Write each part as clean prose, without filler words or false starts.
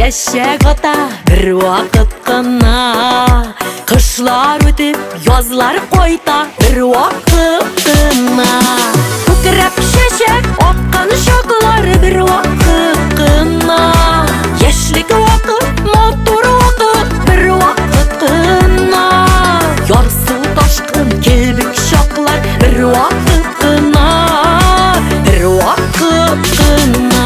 Çeşek ata bir vakit kına, kışlar ötüp yazlar koyta bir vakit kına. Kukrep şeşek akkan şaklar bir vakit kına. Yeşlik vakit motor vakit bir vakit kına. Yarsı taşkın kelbik şaklar bir vakit kına, bir vakit kına.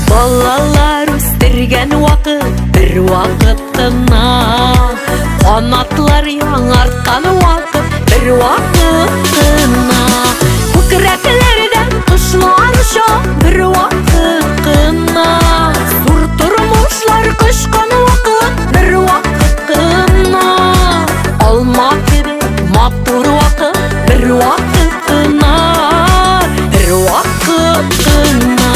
Balalar üstürgen vakit bir vakit kına. Kanatlar yanartkan vakit bir vakit kına. Kukreklerden kışlar şak bir vakit kına. Surturmuşlar kışkan vakit bir vakit kına. Alma gibi matur vakit bir vakit kına, bir vakit kına.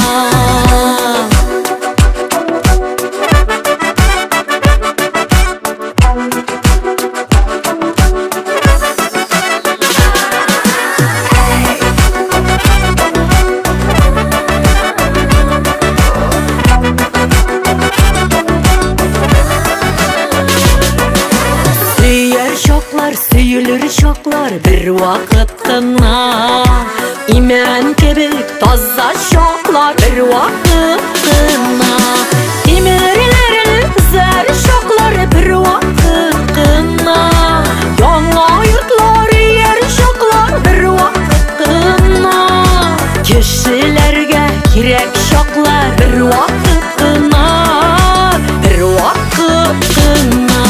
Süyülür şoklar bir vakit kına. İmen kebek taza şoklar bir vakit kına. İmerlerini zer şoklar bir vakit kına. Yana yurtlar yer şoklar bir vakit kına. Kişilerge kirek şoklar bir vakit kına, bir vakit kına.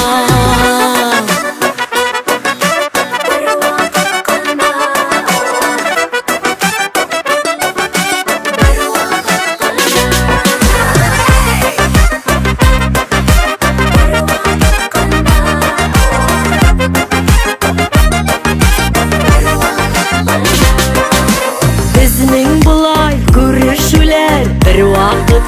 Bizning bulay görüşüler bir vakit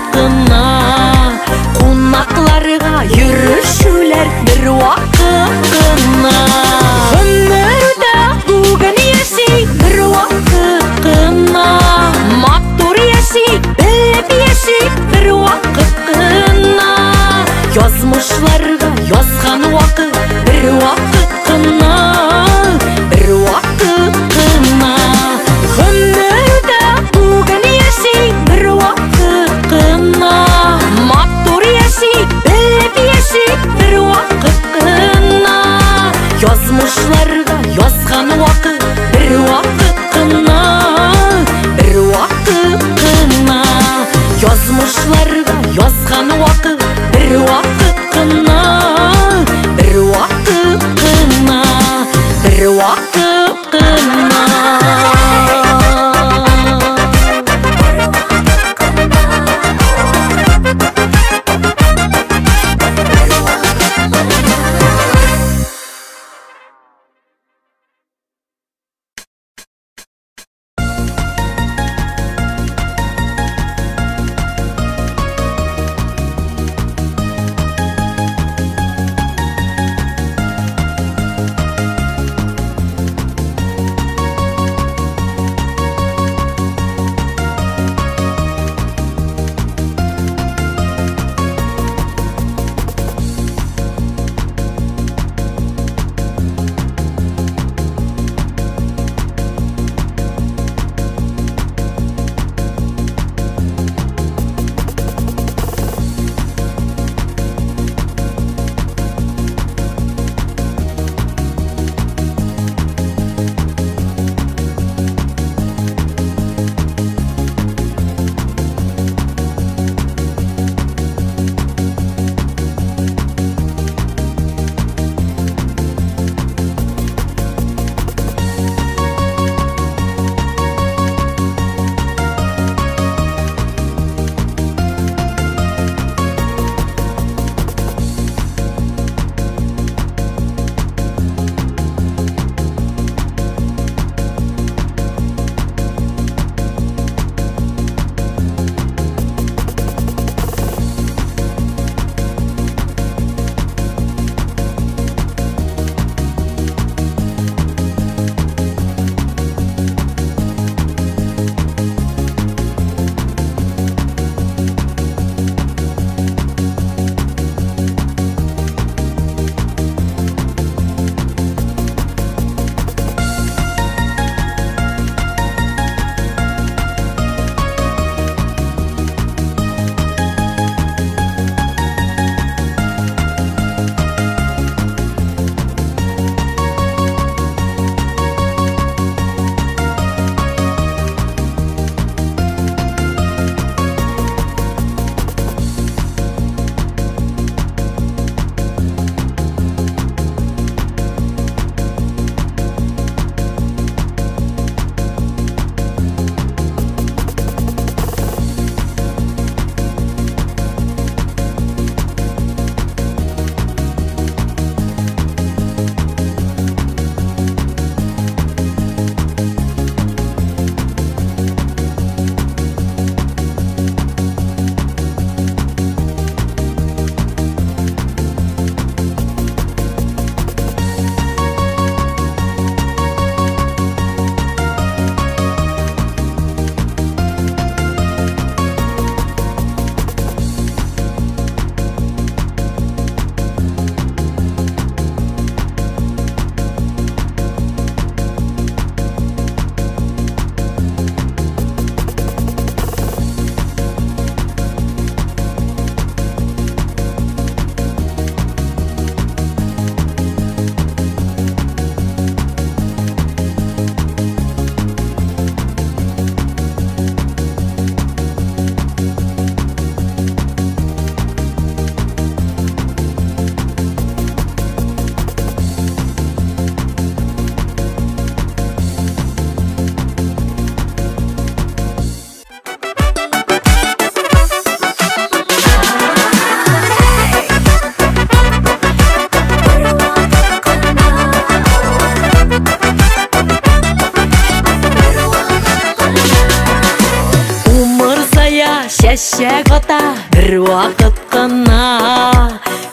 Чәшек ата бір вақыт қына,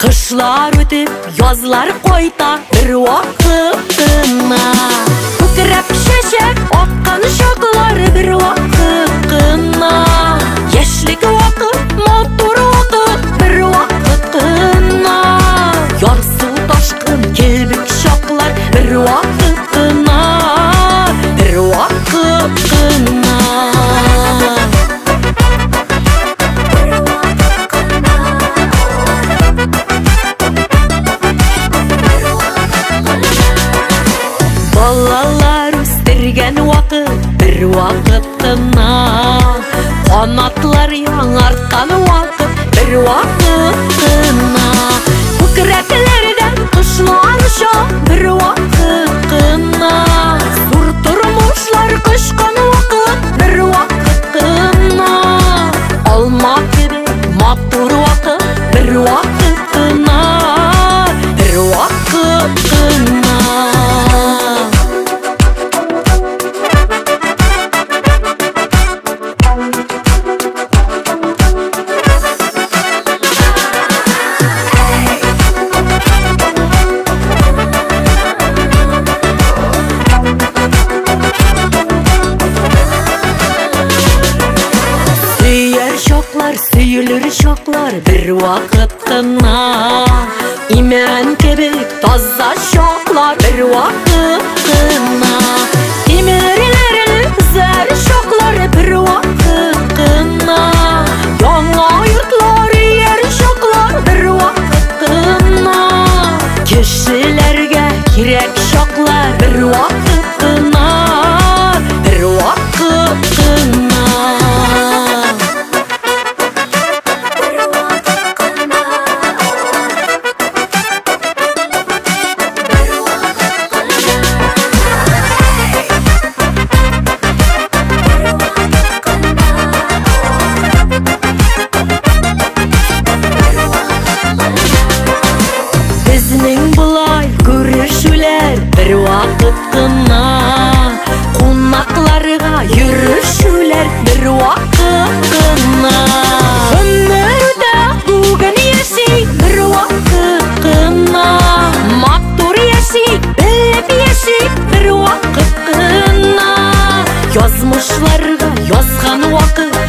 қышлар өтіп, язлар қойта бір вақытына. Көкірек шешек аққан шоқлар бір вақытына. Ешлік вақыт, мотор вақыт бір вақытына. Ярсу ташқын келбік шоқлар бір вақытына, бір вақытына. Балалар өстірген вақыт бір вақытына, қанатлар яңартқан вақыт бір вақытына. Көкіректілерден құшлар ұша бір вақытына. Сұр тұрмышлар құшқан вақыт бір вақытына. Алма кебек матур вақыт бір вақытына, бір вақытына. Сүйілір шоқлар бір вақытына. Имен кебек таза шоқлар бір вақытына. Темірлерін зәр шоқлар бір вақытына. Яңа йұртлар ер шоқлар бір вақытына. Кешілерге керек шоқлар бір вақытына, бір вақытына. Бір вақыт қына, қонақларға жүрішулер бір вақыт қына. Өмірді бүгін ешей бір вақыт қына. Матур ешей, біліп ешей бір вақыт қына. Язмышларға язған вақыт